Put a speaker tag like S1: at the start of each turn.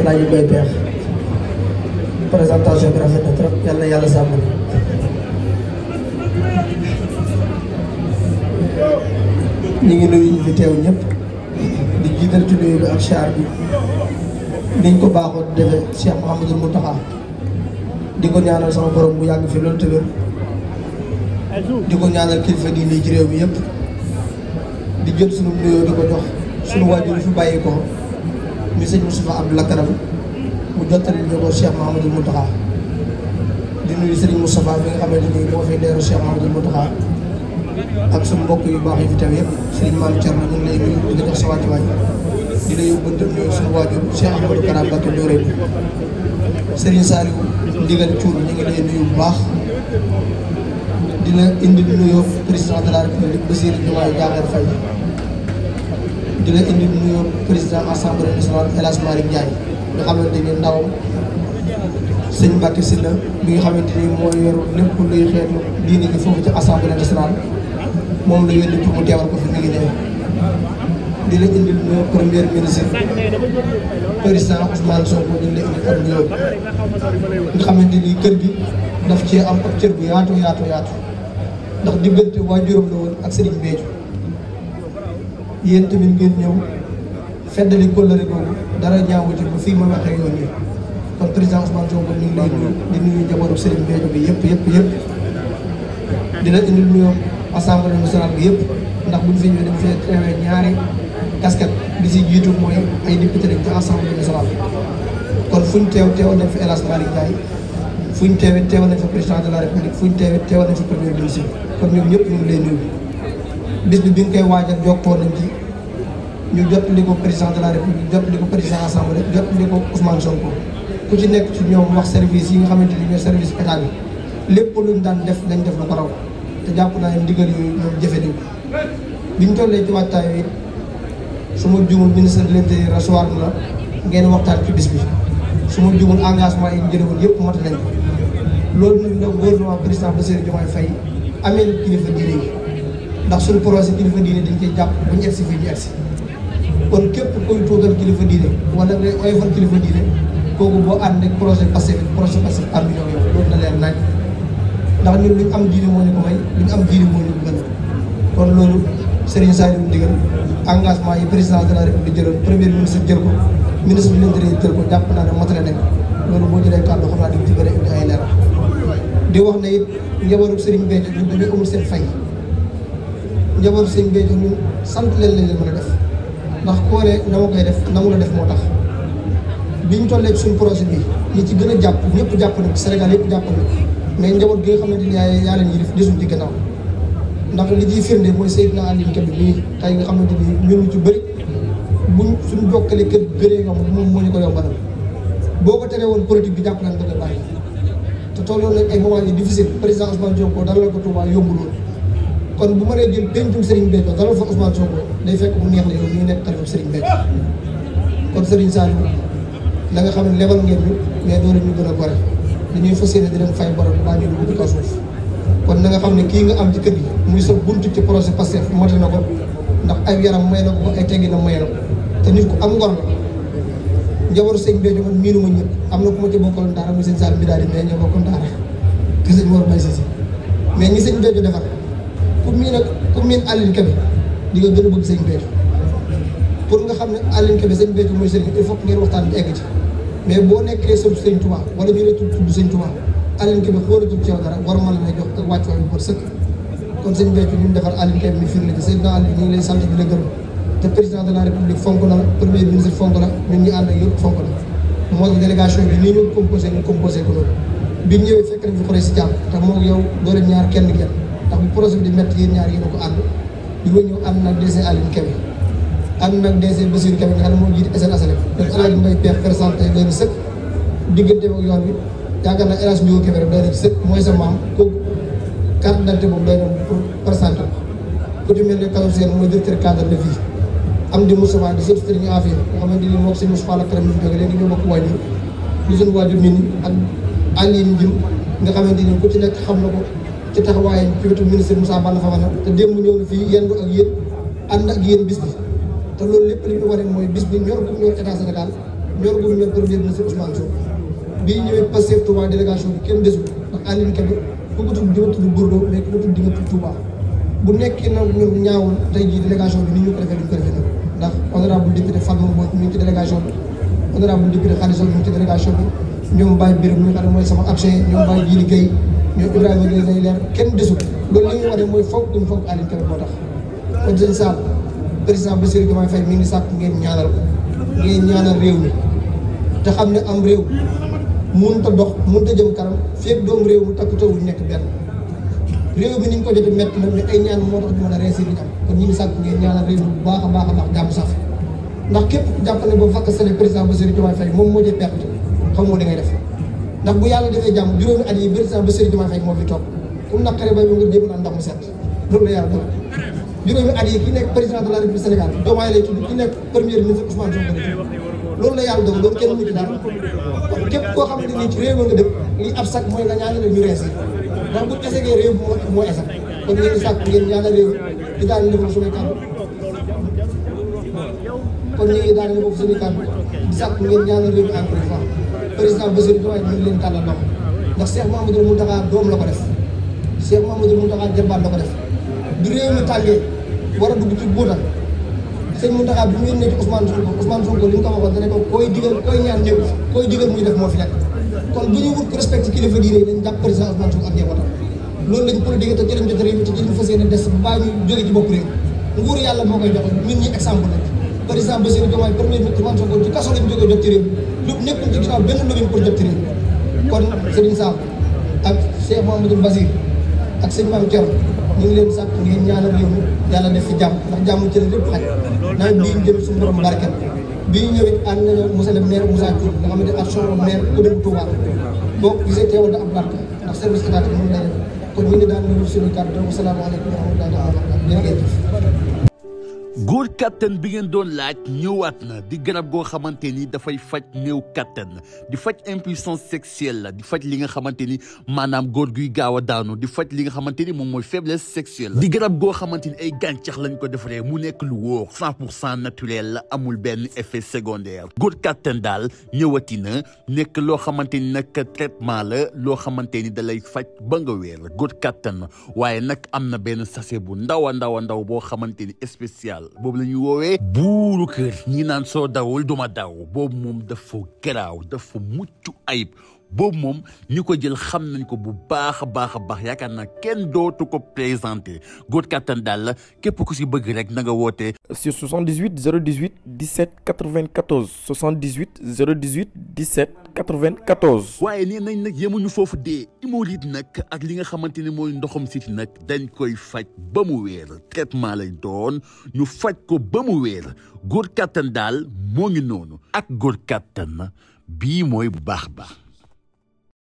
S1: laaj koy peex présentation bi rafet na trop yàlla na yàlla sàmm ñu ngi nuyu ñu fi teew ñëpp di jiital ci nuyu bi ak char bi niñ ko baaxoo defee Cheikh Mouhamadou Mountakha di ko ñaanal sama borom bu yàgg fi loolu tëgër di ko ñaanal kilifa diine ci réew mi yëpp di jël sunu nuyoo di ko jox sunu waajur fi bàyyi ko mi sëñ Moustapha Abdoul Karam mu jottali ñu ko Cheikh Mouhamadou Mountakha di nuyu Serigne Moustapha bi nga xamante ni moo fi leeru Cheikh Mouhamadou Mountakha ak suñu mbokk yu baax yi fi teew yëpp Serigne Mame Thierno ñu ngi lay nuyu di la jox sa wàccuwaay di la yóbbante nuyu suñu waajur Cheikh Ahmadou Kara Mbacké Noreyni Serigne Saliou ndigal Thioune ñu ngi lay nuyu bu baax di la indi nuyoo président de la République Bassirou Diomaye Diakhar Faye di la indi nuyoo président assemblée nationale El Hadj Malick Ndiaye nga xamante ni ndawam sëñ Mbacke Sylla bi nga xamante ni mooy yor lépp luy xeetu diine ji foofu ci assemblée nationale moom la yónni pour mu teewal ko fi mi ngi ne di la indi nuyoo premier ministre président Ousmane Sonko ñu ngi la indi ak nuyoo nga xamante ni kër gi daf cee am ab cër bu yaatu ndax diggante waajuram la woon ak Serigne Béthio yéen tamit ngeen ñëw feddali kóllëre googu dara ñaawu ci bu fii ma waxee yoon yi kon président Ousmane Sonko ñu ngi lay nuyu di nuyu njabootu Serigne Béthio bi yëpp dina indi nuyoo assemblée nationale bi yëpp ndax buñ fi ñëwee dañ fee teewee ñaari casquette bi si jiitu mooy ay député lañ ci assemblée nationale kon fuñ teewal nañ fi El Hadj Malick Ndiaye fuñ teewal nañ fa président de la république fuñ teewal nañ fa premier ministre kon ñoom ñëpp ñu ngi lay nuyu bis bi nga koy waajal jokkoo nañ ci ñu jottali ko président de la république jottali ko président assemblée jottali ko Ousmane Sonko ku ci nekk ci ñoom wax service yi nga xamante ni ñooy service état bi lépp luñ daan def lañ def lu ko raw te jàpp naa ne ndigal yooyu ñoom jëfe nañ ko biñ tollee ci waxtaan wi su ma juumul ministre de l'intérieur recevoir la ngeen waxtaan ci bis bi su ma juumul engagement yi ñu jëlewoon yëpp mot nañ ko loolu nag la gouvernement président Bassirou Diomaye Faye amee kilifa diine yi ndax suñu projet kilifa diine dañ koy jàpp bu ñu egsi fii ñu egsi kon képp koy tuutal kilifa diine wala ngay oyofal kilifa diine kooku boo ànd ak projet Pastef ànd ñoo yow loolu na leer naaj ndax ñun luñ am diine moo ñu ko may luñ am diine moo ñu ko gën kon loolu Serigne Saliou ndigal engagement yi président de la République jëloon premier ministre jël ko ministre de l'Intérieur jël ko jàpp naa ne matale nañ loolu boo jëlee kàddu xam naa di ci gën a indi ay leeral di wax ne it njabootu Serigne Béthio ñun dañoo amul seen fay njabootu Serigne Béthio ñun sant leen lañ leen mën a def ndax koo ne na ma koy def na mu la def moo tax biñ tollee ci suñu projet bi ñi ci gën a jàpp ñëpp jàpp nañ Sénégal yëpp jàpp nañ mais njaboot gi nga xamante ni yaa leen yilif desuñ ci gannaaw ndax li ciy firnde mooy Seydina Aliou Kébé bii tey nga xamante ni ñun ñu ci bëri buñ suñu jokkale kër gënee yomb moom moo ñu ko yombalal boo ko teree woon politique bi jàpp nañ ko nga bàyyi te tolloon nañ ay moments yu difficile président Ousmane Sonko dalal ko Touba yombul woon kon bu ma nee jël pencum Serigne Béthio dalal fa Ousmane Sonko day fekk mu neex la yow ñu nekk xalifa Serigne Béthio kon Serigne Saliou la nga xam ne lebal ngeen ñu mais doole ñu gën a gore dañuy fas yéene di leen fay borom baa ñu dugg ci kaw suuf kon na nga xam ne kii nga am ci kër gi muy sa buntu ci projet Pastef mate na ko ndax ay yaram may na ko ay tegginam may na ko te nit ku am ngor la njabootu Sëñ Béthio man miinu ma ñëpp am na ku ma ci bokkaloon daara muy sëñ Saliou bi daal di mais ñoo bokkoon daara te sëñ Mor Baye Cissé mais ñi Sëñ Béthio defar ku miin Aliou Kébé di nga gën a bëgg Sëñ Béthio pour nga xam ne Aliou Kébé Sëñ Béthio mooy sëriñ il faut que ngeen waxtaan bi egg ci mais boo nekkee sëñ Sëñ Touba wala ñu ne tudd Sëñ Touba Aliou Kébé xoolatul ci yow dara war ma la may jox ak wàccuwaay bu ko sëkk kon Sëñ Béthio ñu defar Aliou Kébé mi firnde ci Seydina Aliou ñu ngi lay sant di la gërëm te président de la république fonk na la premier ministre fonk na ñun ñi ànd ak yëpp fonk na moo tax délégation bi nii ñu composé ko loolu biñ ñëwee fekk nañ fi xore si jàmm te moo yow doole ñaar kenn ngeen ndax bu projet bi di métti yéen ñaar yéen a ko ànd di ko ñëw ànd nag DC Aliou Kébé ànd nag DC Bassirou Kébé nga xam ne moom jiite SNHLM donc El Hadj Mbaye Peex présenté doy na sëkk diggante ak yoon bi yaakaar naa El Hadj Ndiou Kébé rek doy na ci sëkk mooy sa maam kooku carte d'identité boobu doy na pour présenté ku ci mel ne Kalou Sène mooy directeur cadre de vie am di Moustapha di sëb Serigne Afia nga xamante ni moom sëñ Moustapha la karam ñu jóge léegi ñoo bokk waajur ñu suñu waajur nit ñi ak Aliou Ndim nga xamante ni ku ci nekk xam na ko ci taxawaayam ci wetu ministre Moussa Balla Fafana te démb ñëw na fii yendu ak yéen ànd ak yéen bis bi te loolu lépp li ñu wane mooy bis bi ñor bu ñor état Sénégal ñor gu ñor premier ministre Ousmane Sonko bii ñëwee Pastef Touba délégation bi kenn desul ndax Aline Kébé ku ko tudd di nga tudd Bordeaux mais ku ko tudd di nga tudd Touba bu nekkee nag ñun ñaawul tey jii délégation bi ni ñu ko defee duñ ko defee nag ndax honorable député Falma Mbodj mi ngi ci délégation bi honorable député Khalifa mi ngi ci délégation bi ñoom Baye Birame mi nga xam ne mooy sama adjoint ñoom Baye Djili Gueye ñoom Ibrahima Gueye lay leer kenn desul loolu li ñu wane mooy foog duñ foog Aline Kébé moo tax kon sëñ Sall président Bassirou Diomaye Faye mi ngi sàkk ngeen ñaanal ko ngeen ñaanal réew mi te xam ne am réew mënut a dox mënut a jëm kanam fépp doomu réew mu takku tawul nekk benn réew mi ni ñu ko jotee métti na mais ay ñaan moo tax ñu mën a réussir li ñu am kon ñu ngi sàkk ngeen ñaanal réew mi bu baax a baax a baax jàmm sax ndax képp jàpp ne boo fakk sale président Bassirou Diomaye Faye moom moo jee perte xamoo da ngay def ndax bu yàlla defee jàmm juróomi at yi président Bassirou Diomaye Faye moo fi toog kum naqare bay mu nga jéem naan ndox mu set loolu la yàlla doon juróomi at yi ki nekk président de la République Sénégal Diomaye lay tudd ki nekk premier ministre Ousmane Sonko lay tudd loolu la yàlla doon loolu kenn mu ci dara kon képp koo xamante ni ci réew mi nga dëkk li ab sac mooy nga ñaanal ñu reesi ndax bu esegee réew moo esag kon ngeen di sàkk ngeen ñaanal réew di daal di defal suñuy kàddu kon ñu ngi daal di defal suñuy kàddu di sàkk ngeen ñaanal réew mi encore une fois président Bassirou Diomaye ñu ngi leen tàllal loxo ndax Cheikh Mamadou Mountakha doom la ko def Cheikh Mamadou Mountakha jarbaat la ko def du réew mi tàngee war a dugg ci buutal sëñ Mountakha bi mu yónnee ci Ousmane Sonko li mu ko waxoon dane ko koy digal koy ñaan ñëw koy digal muy def moo fi nekk kon bu ñu wut ko respecté kilifa diine yi dañ jàpp président Ousmane Sonko ak njabootam loolu lañ politique te jëlañ jot réew mi te jëlañ fas yéene des ba bàyyi ñu jóge ci bopp réew nguuru yàlla moo koy joxe ñun ñi exemple lañ président Bassirou Diomaye premier ministre Ousmane Sonko ci kaso lañ jógee jot ci réew lépp nekkul ci ginnaaw benn lobin pour jot ci réew kon Serigne Sall ak Cheikh Mamadou Basir ak sëñ Mame Thioro ñu ngi leen sàkk ngeen ñaanal réew mi yàlla def fi jàmm ndax jàmm ci la lépp xaj nawet bii ñu jëm suñu borom barkeel bii ñu ñëwee ànd nañu monsieur le maire Moussa Diouf nga xam ne action maire commune Touba boo gisee teewal da am barke ndax service étatique moom la kon ñu ngi daan nuyu suñu kàddu donc salaamaaleykum wa rahmatulah wa barakatuh jërëjëf.
S2: góor kattan bi ngeen doon laaj ñëwaat na di garab goo xamante ni dafay faj néew kattan di faj impuissance sexuelle la di faj li nga xamante ni maanaam góor guy gaaw a daanu di faj li nga xamante ni moom mooy faiblesse sexuelle di garab goo xamante ni ay gàncax lañ ko defaree mu nekk lu wóor 100% naturel la amul benn effet secondaire góor kattan daal ñëwati na nekk loo xamante ni nag traitement la loo xamante ni da lay faj ba nga wér góor kattan waaye nag am na benn sachet bu ndaw a ndaw boo xamante ni spécial boobu la ñuy woowee buuru kër ñi naan soo dawul duma daw boobu moom dafa garaaw dafa mucc ayib boobu moom ñi ko jël xam nañ ko bu baax a baax yaakaar naa kenn dootu ko présenté góor kattan daal la képp ku si bëgg rek na nga woote
S3: sur 78 018 17 94 78 018 17 94.
S2: waaye nee nañ nag yemuñu foofu dee hémorroïde nag ak li nga xamante ni mooy ndoxam siti nag dañ koy faj ba mu wéer traitement lay doon ñu faj ko ba mu wéer góor kattan daal moo ngi noonu ak góor kattan bii mooy bu baax.